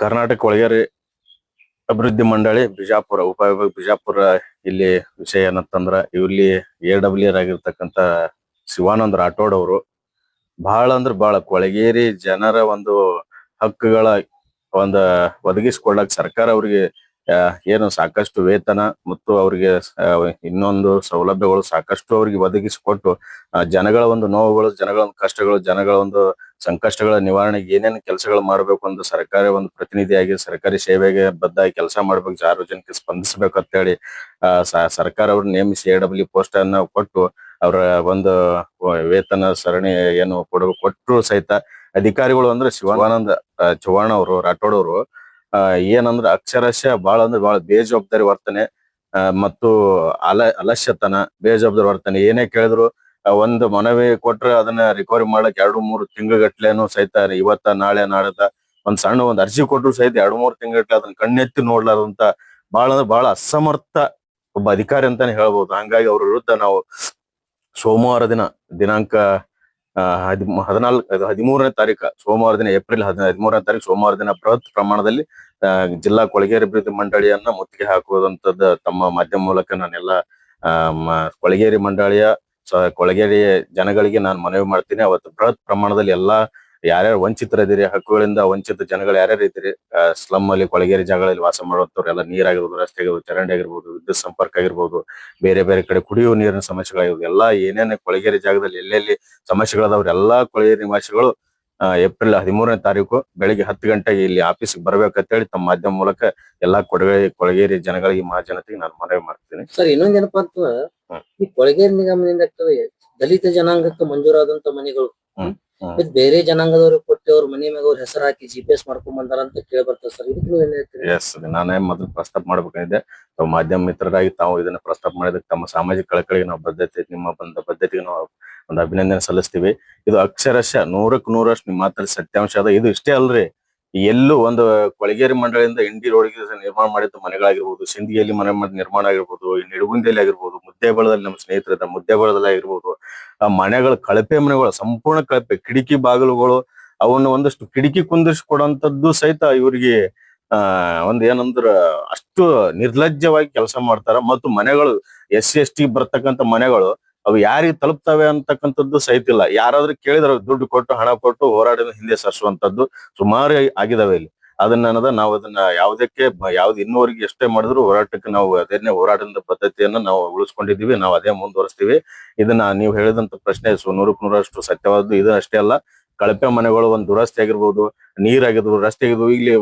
ಕರ್ನಾಟಕ ಒಳಗೇರಿ ಅಭಿವೃದ್ಧಿ ಮಂಡಳಿ ಬಿಜಾಪುರ ಉಪವಿಭಾಗ ಬಿಜಾಪುರ. ಇಲ್ಲಿ ವಿಷಯ ಏನಂತಂದ್ರ ಇಲ್ಲಿ AWR ಆಗಿರ್ತಕ್ಕಂತ ಶಿವಾನಂದ ರಾಠೋಡ್ ಅವರು ಬಹಳ ಅಂದ್ರ ಬಹಳ ಕೊಳಗೇರಿ ಜನರ ಒಂದು ಹಕ್ಕುಗಳ ಒಂದ ಒದಗಿಸಿಕೊಳ್ಳಕ್ ಸರ್ಕಾರ ಅವರಿಗೆ ಏನು ಸಾಕಷ್ಟು ವೇತನ ಮತ್ತು ಅವರಿಗೆ ಇನ್ನೊಂದು ಸೌಲಭ್ಯಗಳು ಸಾಕಷ್ಟು ಅವರಿಗೆ ಒದಗಿಸಿಕೊಟ್ಟು ಜನಗಳ ಒಂದು ನೋವುಗಳು, ಜನಗಳ ಒಂದು ಕಷ್ಟಗಳು, ಜನಗಳ ಒಂದು ಸಂಕಷ್ಟಗಳ ನಿವಾರಣೆಗೆ ಏನೇನು ಕೆಲಸಗಳು ಮಾಡ್ಬೇಕು ಒಂದು ಸರ್ಕಾರಿ ಒಂದು ಪ್ರತಿನಿಧಿಯಾಗಿ ಸರ್ಕಾರಿ ಸೇವೆಗೆ ಬದ್ಧಾಗಿ ಕೆಲಸ ಮಾಡ್ಬೇಕು, ಸಾರ್ವಜನಿಕ ಸ್ಪಂದಿಸ್ಬೇಕು ಅಂತ ಹೇಳಿ ಸರ್ಕಾರ ಅವ್ರು ನೇಮಿಸಿ AW ಪೋಸ್ಟ್ ಅನ್ನ ಕೊಟ್ಟು ಅವರ ಒಂದು ವೇತನ ಸರಣಿ ಏನು ಕೊಟ್ಟರು ಸಹಿತ ಅಧಿಕಾರಿಗಳು ಅಂದ್ರೆ ಶಿವಾನಂದ ಚವ್ಹಾಣ್ ಅವರು ರಾಠೋಡ್ ಅವರು ಏನಂದ್ರ ಅಕ್ಷರಶಃ ಬಹಳ ಬೇಜವಾಬ್ದಾರಿ ವರ್ತನೆ ಮತ್ತು ಅಲಸ್ಯತನ, ಬೇಜವಾಬ್ದಾರಿ ವರ್ತನೆ. ಏನೇ ಕೇಳಿದ್ರು ಒಂದು ಮನವಿ ಕೊಟ್ರೆ ಅದನ್ನ ರಿಕವರಿ ಮಾಡಕ್ 2-3 ತಿಂಗಳಗಟ್ಲೆನು ಸಹಿತ ಇವತ್ತ ನಾಳೆ ನಾಡದ ಒಂದ್ ಸಣ್ಣ ಒಂದ್ ಅರ್ಜಿ ಕೊಟ್ರು ಸಹಿತ 2-3 ತಿಂಗಳಗಟ್ಲೆ ಅದನ್ನ ಕಣ್ಣೆತ್ತಿ ನೋಡ್ಲಾರಂತ ಬಹಳ ಅಸಮರ್ಥ ಒಬ್ಬ ಅಧಿಕಾರಿ ಅಂತಾನೆ ಹೇಳ್ಬೋದು. ಹಂಗಾಗಿ ಅವ್ರ ವಿರುದ್ಧ ನಾವು ಸೋಮವಾರ ದಿನಾಂಕ 13ನೇ ತಾರೀಕು ಸೋಮವಾರ ದಿನ, ಏಪ್ರಿಲ್ 13ನೇ ತಾರೀಕು ಸೋಮವಾರ ದಿನ ಬೃಹತ್ ಪ್ರಮಾಣದಲ್ಲಿ ಜಿಲ್ಲಾ ಕೊಳಗೇರಿ ಅಭಿವೃದ್ಧಿ ಮಂಡಳಿಯನ್ನ ಮುತ್ತಿಗೆ ಹಾಕುವುದಂತದ್ದು ತಮ್ಮ ಮಾಧ್ಯಮ ಮೂಲಕ ನಾನೆಲ್ಲ ಕೊಳಗೇರಿ ಮಂಡಳಿಯ ಕೊಳಗೇರಿ ಜನಗಳಿಗೆ ನಾನು ಮನವಿ ಮಾಡ್ತೀನಿ. ಅವತ್ತು ಬೃಹತ್ ಪ್ರಮಾಣದಲ್ಲಿ ಎಲ್ಲಾ ಯಾರ್ಯಾರು ವಂಚಿತರಿದ್ದೀರಿ, ಹಕ್ಕುಗಳಿಂದ ವಂಚಿತ ಜನಗಳು ಯಾರ್ಯಾರು ಇದ್ದೀರಿ, ಸ್ಲಮ್ ಅಲ್ಲಿ ಕೊಳಗೇರಿ ಜಾಗಗಳಲ್ಲಿ ವಾಸ ಮಾಡುವಂತವ್ರೆಲ್ಲ ನೀರಾಗಿರ್ಬೋದು, ರಸ್ತೆ ಆಗಿರ್ಬೋದು, ಚರಂಡಿ ಆಗಿರ್ಬೋದು, ವಿದ್ಯುತ್ ಸಂಪರ್ಕ ಆಗಿರ್ಬೋದು, ಬೇರೆ ಬೇರೆ ಕಡೆ ಕುಡಿಯುವ ನೀರಿನ ಸಮಸ್ಯೆಗಳಾಗಿರ್ಬೋದು, ಎಲ್ಲಾ ಏನೇನು ಕೊಳಗೇರಿ ಜಾಗದಲ್ಲಿ ಎಲ್ಲೆಲ್ಲಿ ಸಮಸ್ಯೆಗಳದಾವ್ರ ಎಲ್ಲಾ ಕೊಳಗೇರಿ ನಿವಾಸಿಗಳು ಏಪ್ರಿಲ್ 13ನೇ ತಾರೀಕು ಬೆಳಿಗ್ಗೆ 10 ಗಂಟೆಗೆ ಇಲ್ಲಿ ಆಫೀಸ್ಗೆ ಬರ್ಬೇಕಂತ ಹೇಳಿ ತಮ್ಮ ಮಾಧ್ಯಮ ಮೂಲಕ ಎಲ್ಲಾ ಕೊಳಗೇರಿ ಜನಗಳಿಗೆ, ಮಹಾಜನತೆಗೆ ನಾನು ಮನವಿ ಮಾಡ್ತೀನಿ. ಸರ್, ಇನ್ನೊಂದೇನಪ್ಪಾ ಅಂತಂದ್ರ ಈ ಕೊಳಗೇರಿ ನಿಗಮದಿಂದ ದಲಿತ ಜನಾಂಗಕ್ಕೆ ಮಂಜೂರಾದಂತ ಮನೆಗಳು ಬೇರೆ ಜನಾಂಗದವ್ರಿಗೆ ಕೊಟ್ಟು ಅವ್ರ ಮನೆ ಮ್ಯಾಗ ಅವ್ರ ಹೆಸರು ಹಾಕಿ GPS ಮಾಡ್ಕೊಂಡ್ ಬಂದಾರ ಅಂತ ಕೇಳಿ ಬರ್ತದೆ ಸರ್. ಇದಕ್ಕೆ ನೀವು ಏನ್ ಹೇಳ್ತೀರಿ? ಎಸ್, ನಾನೇ ಮೊದಲು ಪ್ರಸ್ತಾಪ ಮಾಡ್ಬೇಕಂದಿದ್ದೆ. ಮಾಧ್ಯಮ ಮಿತ್ರರಾಗಿ ತಾವು ಇದನ್ನ ಪ್ರಸ್ತಾಪ ಮಾಡಿದಕ್ಕೆ ತಮ್ಮ ಸಾಮಾಜಿಕ ಕಳಕಳಿಗೆ ನಾವು ನಿಮ್ಮ ಬದ್ಧತೆಗೆ ನಾವು ಒಂದು ಅಭಿನಂದನೆ ಸಲ್ಲಿಸ್ತೀವಿ. ಇದು ಅಕ್ಷರಶಃ 100ಕ್ಕೆ 100ರಷ್ಟು ನಿಮ್ಮ ಮಾತಲ್ಲಿ ಸತ್ಯಾಂಶ ಅದ. ಇದು ಇಷ್ಟೇ ಅಲ್ರಿ, ಎಲ್ಲೂ ಒಂದು ಕೊಳಗೇರಿ ಮಂಡಳಿಯಿಂದ ಇಂಡಿ ರೋಡ್ಗೆ ನಿರ್ಮಾಣ ಮಾಡಿದ ಮನೆಗಳಾಗಿರ್ಬೋದು, ಸಿಂಧಿಯಲ್ಲಿ ಮನೆ ನಿರ್ಮಾಣ ಆಗಿರ್ಬೋದು, ನಿಡಗುಂದಿಯಲ್ಲಿ ಆಗಿರ್ಬೋದು, ಮುದ್ದೇಬಳದಲ್ಲಿ ನಮ್ಮ ಸ್ನೇಹಿತರದ ಮುದ್ದೇಬಳದಲ್ಲಿ ಆಗಿರ್ಬೋದು, ಆ ಮನೆಗಳ ಕಳಪೆ ಮನೆಗಳು, ಸಂಪೂರ್ಣ ಕಳಪೆ ಕಿಟಕಿ ಬಾಗಿಲುಗಳು, ಅವನ್ನ ಒಂದಷ್ಟು ಕಿಟಕಿ ಕುಂದಿರಿಸಿ ಕೊಡುವಂತದ್ದು ಸಹಿತ ಇವರಿಗೆ ಒಂದ್ ಏನಂದ್ರ ಅಷ್ಟು ನಿರ್ಲಜ್ಜವಾಗಿ ಕೆಲಸ ಮಾಡ್ತಾರ. ಮತ್ತು ಮನೆಗಳು SC/ST ಬರ್ತಕ್ಕಂಥ ಮನೆಗಳು ಅವು ಯಾರಿಗೆ ತಲುಪ್ತವೆ ಅಂತಕ್ಕಂಥದ್ದು ಸಹಿತ ಇಲ್ಲ. ಯಾರಾದ್ರೂ ಕೇಳಿದ್ರೆ ದುಡ್ಡು ಕೊಟ್ಟು ಹಣ ಕೊಟ್ಟು ಹೋರಾಟದ ಹಿಂದೆ ಸರಿಸುವಂತದ್ದು ಸುಮಾರು ಆಗಿದಾವೆ ಇಲ್ಲಿ. ನಾವು ಅದನ್ನ ಯಾವ್ದು ಇನ್ನೂವರೆಗೆ ಎಷ್ಟೇ ಮಾಡಿದ್ರು ಹೋರಾಟಕ್ಕೆ ನಾವು ಅದೇನೇ ಹೋರಾಟದ ಪದ್ಧತಿಯನ್ನ ನಾವು ಉಳಿಸ್ಕೊಂಡಿದೀವಿ, ನಾವು ಅದೇ ಮುಂದುವರಿಸ್ತೀವಿ. ಇದನ್ನ ನೀವು ಹೇಳಿದಂತ ಪ್ರಶ್ನೆ 100ಕ್ಕೆ 100ರಷ್ಟು ಸತ್ಯವಾದ್ದು. ಇದು ಅಷ್ಟೇ ಅಲ್ಲ, ಕಳಪೆ ಮನೆಗಳು ಒಂದು ದುರಸ್ತಿ ಆಗಿರ್ಬೋದು, ನೀರಾಗಿರ್ಬೋದು, ರಸ್ತೆ ಆಗಿರ್ಬೋದು, ಇಲ್ಲಿ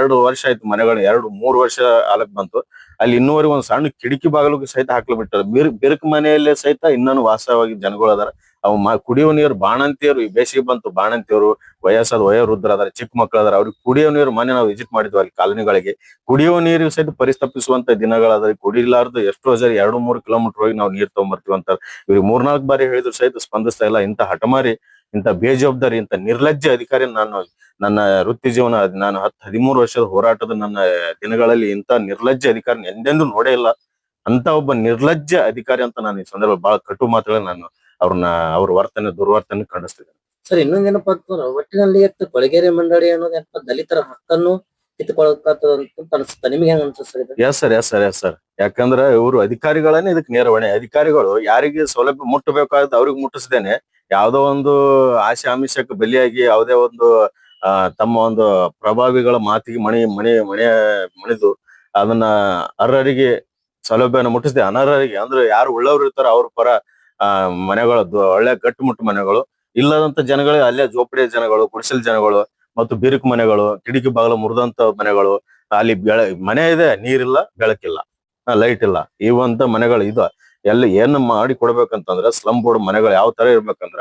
2 ವರ್ಷ ಆಯ್ತು ಮನೆಗಳು 2-3 ವರ್ಷ ಆಲಕ್ ಬಂತು. ಅಲ್ಲಿ ಇನ್ನೂವರೆಗೆ ಒಂದ್ ಸಣ್ಣ ಕಿಟಕಿ ಬಾಗಿಲಿಗೆ ಸಹಿತ ಹಾಕ್ಲು ಬಿಟ್ಟಾರ. ಬಿರುಕು ಮನೆಯಲ್ಲೇ ಸಹಿತ ಇನ್ನೂ ವಾಸವಾಗಿ ಜನಗಳು ಅದಾರ. ಅವು ಕುಡಿಯುವ ನೀರು ಬಾಣಂತಿಯರು, ಈ ಬೇಸಿಗೆ ಬಂತು, ಬಾಣಂತಿಯರು, ವಯೋವೃದ್ಧರು ಅದಾರ, ಚಿಕ್ಕ ಮಕ್ಕಳು ಅದಾರ. ಅವ್ರಿಗೆ ಕುಡಿಯೋ ನೀರು ಮನೆ ನಾವು ವಿಸಿಟ್ ಮಾಡಿದ್ವಿ ಅಲ್ಲಿ ಕಾಲೋನಿಗಳಿಗೆ. ಕುಡಿಯುವ ನೀರು ಸಹಿತ ಪರಿತಪಿಸುವಂತ ದಿನಗಳದ. ಕುಡಿಲಾರ್ದು ಎಷ್ಟೋ ಜನ 2-3 ಕಿಲೋಮೀಟರ್ ಹೋಗಿ ನಾವು ನೀರ್ ತಗೊಂಡ್ಬರ್ತೀವಿ ಅಂತ ಇವ್ರಿಗೆ 3-4 ಬಾರಿ ಹೇಳಿದ್ರು ಸಹಿತ ಸ್ಪಂದಿಸ್ತಾ ಇಲ್ಲ. ಇಂತ ಹಠಮಾರಿ, ಇಂತ ಬೇಜವಾಬ್ದಾರಿ, ಇಂತ ನಿರ್ಲಜ್ಜ ಅಧಿಕಾರಿ ನನ್ನ ವೃತ್ತಿ ಜೀವನ, ನಾನು 13 ವರ್ಷದ ಹೋರಾಟದ ನನ್ನ ದಿನಗಳಲ್ಲಿ ಇಂತ ನಿರ್ಲಜ್ಜ ಅಧಿಕಾರಿ ಎಂದೆಂದೂ ನೋಡೇ ಇಲ್ಲ. ಅಂತ ಒಬ್ಬ ನಿರ್ಲಜ್ಜ ಅಧಿಕಾರಿ ಅಂತ ನಾನು ಈ ಸಂದರ್ಭ ಬಹಳ ಕಟು ಮಾತುಗಳನ್ನ ನಾನು ಅವ್ರ ದುರ್ವರ್ತನೆ ಖಂಡಿಸ್ತಿದ್ದೇನೆ. ಸರ್, ಇನ್ನೊಂದೇನಪ್ಪಾ ಅಂತಂದ್ರ ಒಟ್ಟಿನಲ್ಲಿ ಕೊಳಗೇರಿ ಮಂಡಳಿ ಅನ್ನೋದೇನಪ್ಪ ದಲಿತರ ಹಕ್ಕನ್ನು ಕಿತ್ತುಕೊಳ್ಳುತ್ತ ಅನ್ಸುತ್ತೆ. ನಿಮ್ಗೆ ಹೆಂಗ ಅನ್ಸುತ್ತೆ ಸರ್? Yes sir. ಯಾಕಂದ್ರೆ ಇವರು ಅಧಿಕಾರಿಗಳನ್ನೇ ಇದಕ್ಕೆ ನೇರ ಹೊಣೆ. ಅಧಿಕಾರಿಗಳು ಯಾರಿಗೆ ಸೌಲಭ್ಯ ಮುಟ್ಟಬೇಕಾದ ಅವ್ರಿಗೆ ಮುಟ್ಟಿಸ್ದೇನೆ ಯಾವ್ದೋ ಒಂದು ಆಶೆ ಆಮಿಷಕ್ಕೆ ಬಲಿಯಾಗಿ ಯಾವುದೇ ಒಂದು ತಮ್ಮ ಒಂದು ಪ್ರಭಾವಿಗಳ ಮಾತಿಗೆ ಮಣಿದು ಅದನ್ನ ಅರ್ಹರಿಗೆ ಸೌಲಭ್ಯನ ಮುಟ್ಟಿಸಿದೆ, ಅನರ್ಹರಿಗೆ ಅಂದ್ರೆ ಯಾರು ಒಳ್ಳೆಯವರು ಇರ್ತಾರ ಅವ್ರ ಪರ ಮನೆಗಳು, ಒಳ್ಳೆ ಗಟ್ಟುಮುಟ್ಟು ಮನೆಗಳು, ಇಲ್ಲದಂತ ಜನಗಳು ಅಲ್ಲೇ ಜೋಪಡಿಯ ಜನಗಳು, ಗುಡಿಸಲ್ ಜನಗಳು ಮತ್ತು ಬಿರುಕು ಮನೆಗಳು, ಕಿಟಕಿ ಬಾಗಿಲು ಮುರಿದಂತ ಮನೆಗಳು, ಅಲ್ಲಿ ಮನೆ ಇದೆ, ನೀರಿಲ್ಲ, ಬೆಳಕಿಲ್ಲ, ಲೈಟ್ ಇಲ್ಲ, ಇವಂತ ಮನೆಗಳು ಏನು ಮಾಡಿ ಕೊಡ್ಬೇಕಂತಂದ್ರ ಸ್ಲಮ್ ಬೋರ್ಡ್ ಮನೆಗಳು ಯಾವ ತರ ಇರ್ಬೇಕಂದ್ರ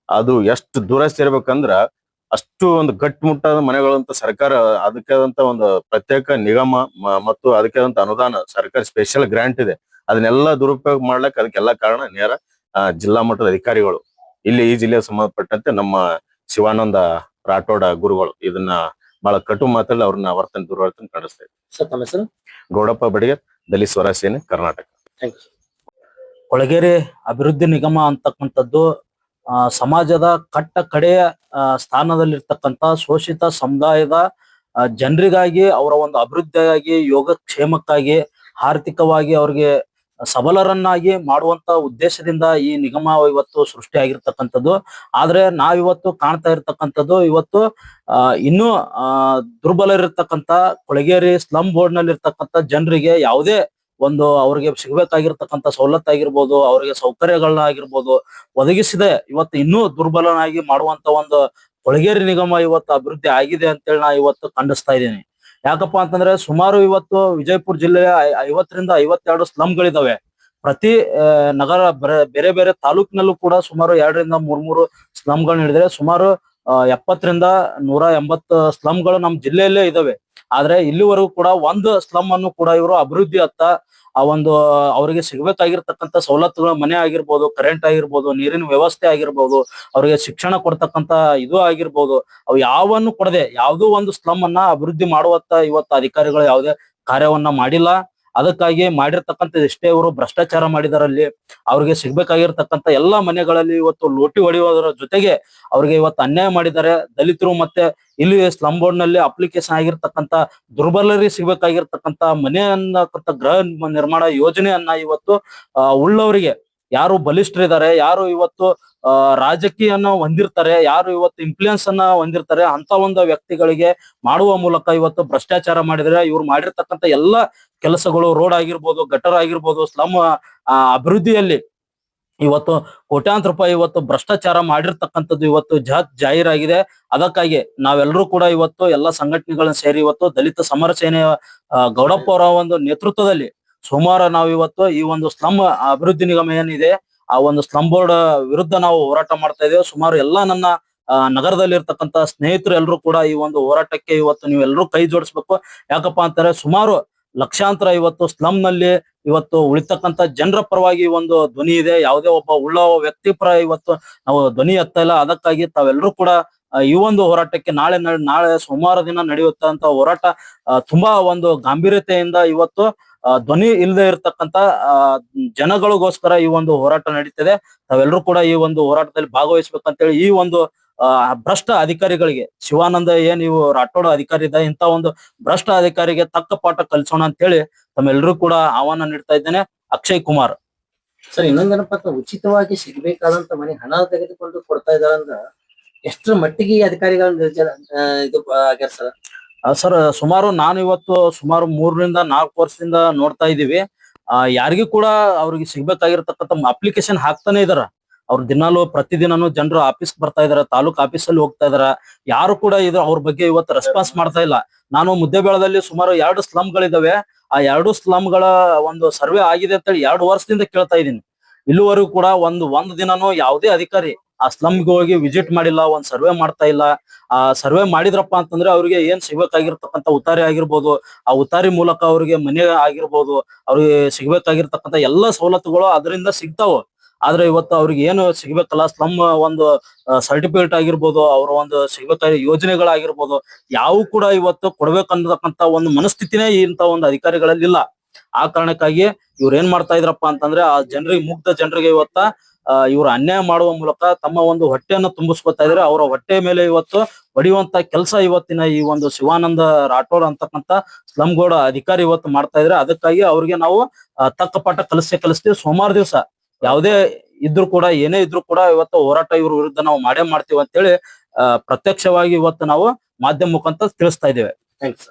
ಅದು ಎಷ್ಟು ದುರಸ್ತಿ ಇರ್ಬೇಕಂದ್ರ ಅಷ್ಟು ಒಂದು ಗಟ್ಟುಮುಟ್ಟಾದ ಮನೆಗಳಂತ ಸರ್ಕಾರ ಅದಕ್ಕಾದಂತ ಒಂದು ಪ್ರತ್ಯೇಕ ನಿಗಮ ಮತ್ತು ಅದಕ್ಕಾದಂತ ಅನುದಾನ ಸರ್ಕಾರ ಸ್ಪೆಷಲ್ ಗ್ರಾಂಟ್ ಇದೆ. ಅದನ್ನೆಲ್ಲ ದುರುಪಯೋಗ ಮಾಡ್ಲಿಕ್ಕೆ ಅದಕ್ಕೆಲ್ಲ ಕಾರಣ ನೇರ ಜಿಲ್ಲಾ ಮಟ್ಟದ ಅಧಿಕಾರಿಗಳು. ಇಲ್ಲಿ ಈ ಜಿಲ್ಲೆಗೆ ಸಂಬಂಧಪಟ್ಟಂತೆ ನಮ್ಮ ಶಿವಾನಂದ ರಾಠೋಡ ಗುರುಗಳು ಇದನ್ನ ಬಹಳ ಕಟು ಮಾತಲ್ಲಿ ಅವ್ರನ್ನ ದುರ್ವರ್ತನೆ ಕಾಣಿಸ್ತಾ ಇದೆ. ಗೌಡಪ್ಪ ಬಡಿಗೇರ್, ದಲಿತ ಸ್ವರಾಜ್ಯ ಸೇನೆ, ಕರ್ನಾಟಕ. ಕೊಳಗೇರಿ ಅಭಿವೃದ್ಧಿ ನಿಗಮ ಅಂತಕ್ಕಂಥದ್ದು ಸಮಾಜದ ಕಡೆಯ ಸ್ಥಾನದಲ್ಲಿರ್ತಕ್ಕಂಥ ಶೋಷಿತ ಸಮುದಾಯದ ಜನರಿಗಾಗಿ ಅವರ ಒಂದು ಅಭಿವೃದ್ಧಿಗಾಗಿ ಯೋಗಕ್ಷೇಮಕ್ಕಾಗಿ ಆರ್ಥಿಕವಾಗಿ ಅವ್ರಿಗೆ ಸಬಲರನ್ನಾಗಿ ಮಾಡುವಂತ ಉದ್ದೇಶದಿಂದ ಈ ನಿಗಮ ಇವತ್ತು ಸೃಷ್ಟಿಯಾಗಿರ್ತಕ್ಕಂಥದ್ದು. ಆದ್ರೆ ನಾವಿವತ್ತು ಕಾಣ್ತಾ ಇರ್ತಕ್ಕಂಥದ್ದು ಇವತ್ತು ಇನ್ನೂ ದುರ್ಬಲರಿರ್ತಕ್ಕಂಥ ಕೊಳಗೇರಿ ಸ್ಲಮ್ ಬೋರ್ಡ್ ನಲ್ಲಿ ಇರ್ತಕ್ಕಂಥ ಜನರಿಗೆ ಯಾವುದೇ ಒಂದು ಅವ್ರಿಗೆ ಸಿಗ್ಬೇಕಾಗಿರ್ತಕ್ಕಂಥ ಸವಲತ್ತಾಗಿರ್ಬೋದು, ಅವ್ರಿಗೆ ಸೌಕರ್ಯಗಳನ್ನ ಆಗಿರ್ಬೋದು ಒದಗಿಸಿದೆ ಇವತ್ತು ಇನ್ನೂ ದುರ್ಬಲನಾಗಿ ಮಾಡುವಂತ ಒಂದು ಕೊಳಗೇರಿ ನಿಗಮ ಇವತ್ತು ಅಭಿವೃದ್ಧಿ ಆಗಿದೆ ಅಂತೇಳಿ ನಾ ಇವತ್ತು ಖಂಡಿಸ್ತಾ ಇದ್ದೀನಿ. ಯಾಕಪ್ಪ ಅಂತಂದ್ರೆ ಸುಮಾರು ಇವತ್ತು ವಿಜಯಪುರ ಜಿಲ್ಲೆಯ 50ರಿಂದ 52 ಸ್ಲಮ್ಗಳಿದಾವೆ. ಪ್ರತಿ ನಗರ ಬೇರೆ ಬೇರೆ ತಾಲೂಕಿನಲ್ಲೂ ಕೂಡ ಸುಮಾರು 2ರಿಂದ 3 ಸ್ಲಮ್ಗಳನ್ನ ಹಿಡಿದ್ರೆ ಸುಮಾರು 70ರಿಂದ 180 ಸ್ಲಮ್ಗಳು ನಮ್ಮ ಜಿಲ್ಲೆಯಲ್ಲೇ ಇದಾವೆ. ಆದ್ರೆ ಇಲ್ಲಿವರೆಗೂ ಕೂಡ ಒಂದು ಸ್ಲಮ್ ಅನ್ನು ಕೂಡ ಇವರು ಅಭಿವೃದ್ಧಿ ಅತ್ತ ಆ ಒಂದು ಅವರಿಗೆ ಸಿಗ್ಬೇಕಾಗಿರ್ತಕ್ಕಂಥ ಸವಲತ್ತುಗಳ ಮನೆ ಆಗಿರ್ಬೋದು, ಕರೆಂಟ್ ಆಗಿರ್ಬೋದು, ನೀರಿನ ವ್ಯವಸ್ಥೆ ಆಗಿರ್ಬೋದು, ಅವರಿಗೆ ಶಿಕ್ಷಣ ಕೊಡ್ತಕ್ಕಂತ ಇದು ಆಗಿರ್ಬೋದು, ಅವು ಯಾವನ್ನು ಕೊಡದೆ ಯಾವುದೋ ಒಂದು ಸ್ಲಮ್ ಅನ್ನ ಅಭಿವೃದ್ಧಿ ಮಾಡುವತ್ತ ಇವತ್ತು ಅಧಿಕಾರಿಗಳು ಯಾವುದೇ ಕಾರ್ಯವನ್ನ ಮಾಡಿಲ್ಲ. ಅದಕ್ಕಾಗಿ ಮಾಡಿರ್ತಕ್ಕಂಥ ಎಷ್ಟೇ ಅವರು ಭ್ರಷ್ಟಾಚಾರ ಮಾಡಿದಾರಲ್ಲಿ ಅವ್ರಿಗೆ ಸಿಗ್ಬೇಕಾಗಿರ್ತಕ್ಕಂಥ ಎಲ್ಲಾ ಮನೆಗಳಲ್ಲಿ ಇವತ್ತು ಲೋಟಿ ಹೊಡೆಯುವುದರ ಜೊತೆಗೆ ಅವ್ರಿಗೆ ಇವತ್ತು ಅನ್ಯಾಯ ಮಾಡಿದ್ದಾರೆ. ದಲಿತರು ಮತ್ತೆ ಇಲ್ಲಿ ಸ್ಲಮ್ ಬೋರ್ಡ್ ನಲ್ಲಿ ಅಪ್ಲಿಕೇಶನ್ ಆಗಿರ್ತಕ್ಕಂಥ ದುರ್ಬಲರಿಗೆ ಸಿಗ್ಬೇಕಾಗಿರ್ತಕ್ಕಂಥ ಮನೆಯನ್ನ ಗೃಹ ನಿರ್ಮಾಣ ಯೋಜನೆಯನ್ನ ಇವತ್ತು ಉಳ್ಳವರಿಗೆ ಯಾರು ಬಲಿಷ್ಠರಿದ್ದಾರೆ, ಯಾರು ಇವತ್ತು ರಾಜಕೀಯನ ಹೊಂದಿರ್ತಾರೆ, ಯಾರು ಇವತ್ತು ಇನ್ಫ್ಲೂಯೆನ್ಸ್ ಅನ್ನ ಹೊಂದಿರ್ತಾರೆ ಅಂತ ಒಂದು ವ್ಯಕ್ತಿಗಳಿಗೆ ಮಾಡುವ ಮೂಲಕ ಇವತ್ತು ಭ್ರಷ್ಟಾಚಾರ ಮಾಡಿದರೆ ಇವ್ರು ಮಾಡಿರ್ತಕ್ಕಂಥ ಎಲ್ಲಾ ಕೆಲಸಗಳು ರೋಡ್ ಆಗಿರ್ಬೋದು, ಗಟರ್ ಆಗಿರ್ಬೋದು, ಸ್ಲಮ್ ಅಭಿವೃದ್ಧಿಯಲ್ಲಿ ಇವತ್ತು ಕೋಟ್ಯಾಂತರ ರೂಪಾಯಿ ಇವತ್ತು ಭ್ರಷ್ಟಾಚಾರ ಮಾಡಿರ್ತಕ್ಕಂಥದ್ದು ಇವತ್ತು ಜಾಹೀರಾಗಿದೆ. ಅದಕ್ಕಾಗಿ ನಾವೆಲ್ಲರೂ ಕೂಡ ಇವತ್ತು ಎಲ್ಲ ಸಂಘಟನೆಗಳನ್ನ ಸೇರಿ ಇವತ್ತು ದಲಿತ ಸಮರ ಸೇನೆಯ ಗೌಡಪ್ಪ ಅವರ ಒಂದು ನೇತೃತ್ವದಲ್ಲಿ ಸೋಮವಾರ ನಾವು ಇವತ್ತು ಈ ಒಂದು ಸ್ಲಮ್ ಅಭಿವೃದ್ಧಿ ನಿಗಮ ಏನಿದೆ ಆ ಒಂದು ಸ್ಲಮ್ ಬೋರ್ಡ್ ವಿರುದ್ಧ ನಾವು ಹೋರಾಟ ಮಾಡ್ತಾ ಇದ್ದೇವೆ. ಸುಮಾರು ಎಲ್ಲಾ ನನ್ನ ನಗರದಲ್ಲಿ ಇರ್ತಕ್ಕಂಥ ಸ್ನೇಹಿತರು ಎಲ್ಲರೂ ಕೂಡ ಈ ಒಂದು ಹೋರಾಟಕ್ಕೆ ಇವತ್ತು ನೀವೆಲ್ಲರೂ ಕೈ ಜೋಡಿಸ್ಬೇಕು. ಯಾಕಪ್ಪ ಅಂತಾರೆ ಸುಮಾರು ಲಕ್ಷಾಂತರ ಇವತ್ತು ಸ್ಲಮ್ ನಲ್ಲಿ ಇವತ್ತು ಉಳಿತಕ್ಕಂತ ಜನರ ಪರವಾಗಿ ಒಂದು ಧ್ವನಿ ಇದೆ. ಯಾವುದೇ ಒಬ್ಬ ಉಳ್ಳ ವ್ಯಕ್ತಿ ಪರ ಇವತ್ತು ನಾವು ಧ್ವನಿ ಎತ್ತಾ ಇಲ್ಲ. ಅದಕ್ಕಾಗಿ ತಾವೆಲ್ಲರೂ ಕೂಡ ಈ ಒಂದು ಹೋರಾಟಕ್ಕೆ ನಾಳೆ ಸೋಮವಾರ ದಿನ ನಡೆಯುತ್ತಂತ ಹೋರಾಟ ತುಂಬಾ ಒಂದು ಗಾಂಭೀರ್ಯತೆಯಿಂದ ಇವತ್ತು ಧ್ವನಿ ಇಲ್ಲದೆ ಇರತಕ್ಕಂತ ಜನಗಳಿಗೋಸ್ಕರ ಈ ಒಂದು ಹೋರಾಟ ನಡೀತಿದೆ. ತಾವೆಲ್ಲರೂ ಕೂಡ ಈ ಒಂದು ಹೋರಾಟದಲ್ಲಿ ಭಾಗವಹಿಸ್ಬೇಕಂತೇಳಿ ಈ ಒಂದು ಭ್ರಷ್ಟ ಅಧಿಕಾರಿಗಳಿಗೆ ಶಿವಾನಂದ ನೀವು ರಾಠೋಡ ಅಧಿಕಾರಿ ಇದ್ದ ಇಂತ ಒಂದು ಭ್ರಷ್ಟ ಅಧಿಕಾರಿಗೆ ತಕ್ಕ ಪಾಠ ಕಲಿಸೋಣ ಅಂತ ಹೇಳಿ ತಮ್ಮೆಲ್ಲರೂ ಕೂಡ ಆಹ್ವಾನ ನೀಡ್ತಾ ಇದ್ದೇನೆ. ಅಕ್ಷಯ್ ಕುಮಾರ್. ಸರ್ ಇನ್ನೊಂದೇನಪ್ಪ ಉಚಿತವಾಗಿ ಸಿಗ್ಬೇಕಾದಂತ ಮನೆ ಹಣ ತೆಗೆದುಕೊಂಡು ಕೊಡ್ತಾ ಇದಾರಂದ್ರ ಎಷ್ಟರ ಮಟ್ಟಿಗೆ ಈ ಅಧಿಕಾರಿಗಳ ಇದು ಆಗ್ಯಾರ ಸರ್? ಸರ್ ಸುಮಾರು ನಾನು ಇವತ್ತು ಸುಮಾರು 3ರಿಂದ 4 ವರ್ಷದಿಂದ ನೋಡ್ತಾ ಇದೀವಿ. ಯಾರಿಗೂ ಕೂಡ ಅವ್ರಿಗೆ ಸಿಗ್ಬೇಕಾಗಿರ್ತಕ್ಕಂಥ ಅಪ್ಲಿಕೇಶನ್ ಹಾಕ್ತಾನೆ ಇದಾರ. ಅವ್ರ ದಿನಾಲು ಪ್ರತಿದಿನನು ಜನರು ಆಫೀಸ್ ಬರ್ತಾ ಇದಾರೆ, ತಾಲೂಕ್ ಆಫೀಸಲ್ಲಿ ಹೋಗ್ತಾ ಇದಾರ. ಯಾರು ಕೂಡ ಇದು ಅವ್ರ ಬಗ್ಗೆ ಇವತ್ತು ರೆಸ್ಪಾನ್ಸ್ ಮಾಡ್ತಾ ಇಲ್ಲ. ನಾನು ಮುದ್ದೇಬೇಳದಲ್ಲಿ ಸುಮಾರು 2 ಸ್ಲಮ್ಗಳಿದಾವೆ. ಆ 2 ಸ್ಲಮ್ಗಳ ಒಂದು ಸರ್ವೆ ಆಗಿದೆ ಅಂತೇಳಿ 2 ವರ್ಷದಿಂದ ಕೇಳ್ತಾ ಇದ್ದೀನಿ. ಇಲ್ಲಿವರೆಗೂ ಕೂಡ ಒಂದು ದಿನನೂ ಯಾವುದೇ ಅಧಿಕಾರಿ ಆ ಸ್ಲಮ್ಗೆ ಹೋಗಿ ವಿಸಿಟ್ ಮಾಡಿಲ್ಲ, ಒಂದ್ ಸರ್ವೆ ಮಾಡ್ತಾ ಇಲ್ಲ. ಆ ಸರ್ವೆ ಮಾಡಿದ್ರಪ್ಪ ಅಂತಂದ್ರೆ ಅವ್ರಿಗೆ ಏನ್ ಸಿಗ್ಬೇಕಾಗಿರ್ತಕ್ಕಂಥ ಉತ್ತಾರಿ ಆಗಿರ್ಬೋದು, ಆ ಉತ್ತಾರಿ ಮೂಲಕ ಅವ್ರಿಗೆ ಮನೆ ಆಗಿರ್ಬೋದು, ಅವ್ರಿಗೆ ಸಿಗ್ಬೇಕಾಗಿರ್ತಕ್ಕಂಥ ಎಲ್ಲಾ ಸವಲತ್ತುಗಳು ಅದರಿಂದ ಸಿಗ್ತಾವ. ಆದ್ರೆ ಇವತ್ತು ಅವ್ರಿಗೆ ಏನು ಸಿಗ್ಬೇಕಲ್ಲ ಸ್ಲಮ್ ಒಂದು ಸರ್ಟಿಫಿಕೇಟ್ ಆಗಿರ್ಬೋದು, ಅವ್ರ ಒಂದು ಸಿಗ್ಬೇಕಾದ ಯೋಜನೆಗಳಾಗಿರ್ಬೋದು ಯಾವ ಕೂಡ ಇವತ್ತು ಕೊಡ್ಬೇಕನ್ನತಕ್ಕಂತ ಒಂದು ಮನಸ್ಥಿತಿನೇ ಇಂತ ಒಂದು ಅಧಿಕಾರಿಗಳಲ್ಲಿ ಇಲ್ಲ. ಆ ಕಾರಣಕ್ಕಾಗಿ ಇವ್ರು ಏನ್ ಮಾಡ್ತಾ ಇದ್ರಪ್ಪ ಅಂತಂದ್ರೆ ಆ ಜನರಿಗೆ ಮುಗ್ಧ ಜನರಿಗೆ ಇವತ್ತ ಇವ್ರು ಅನ್ಯಾಯ ಮಾಡುವ ಮೂಲಕ ತಮ್ಮ ಒಂದು ಹೊಟ್ಟೆಯನ್ನು ತುಂಬಿಸ್ಕೊತಾ ಇದ್ರೆ ಅವರ ಹೊಟ್ಟೆ ಮೇಲೆ ಇವತ್ತು ಹೊಡೆಯುವಂತ ಕೆಲಸ ಇವತ್ತಿನ ಈ ಒಂದು ಶಿವಾನಂದ ರಾಠೋಡ್ ಅಂತಕ್ಕಂತ ಸ್ಲಮ್ ಗೋಡ ಅಧಿಕಾರಿ ಇವತ್ತು ಮಾಡ್ತಾ ಇದ್ರೆ. ಅದಕ್ಕಾಗಿ ಅವ್ರಿಗೆ ನಾವು ತಕ್ಕ ಪಾಠ ಕಲಿಸ್ತೀವಿ. ಸೋಮವಾರ ದಿವಸ ಯಾವುದೇ ಇದ್ರು ಕೂಡ ಏನೇ ಇದ್ರು ಕೂಡ ಇವತ್ತು ಹೋರಾಟ ಇವ್ರ ವಿರುದ್ಧ ನಾವು ಮಾಡೇ ಮಾಡ್ತೀವಿ ಅಂತೇಳಿ ಪ್ರತ್ಯಕ್ಷವಾಗಿ ಇವತ್ತು ನಾವು ಮಾಧ್ಯಮ ಮುಖಾಂತರ ತಿಳಿಸ್ತಾ ಇದ್ದೇವೆ. ಥ್ಯಾಂಕ್ಸ್.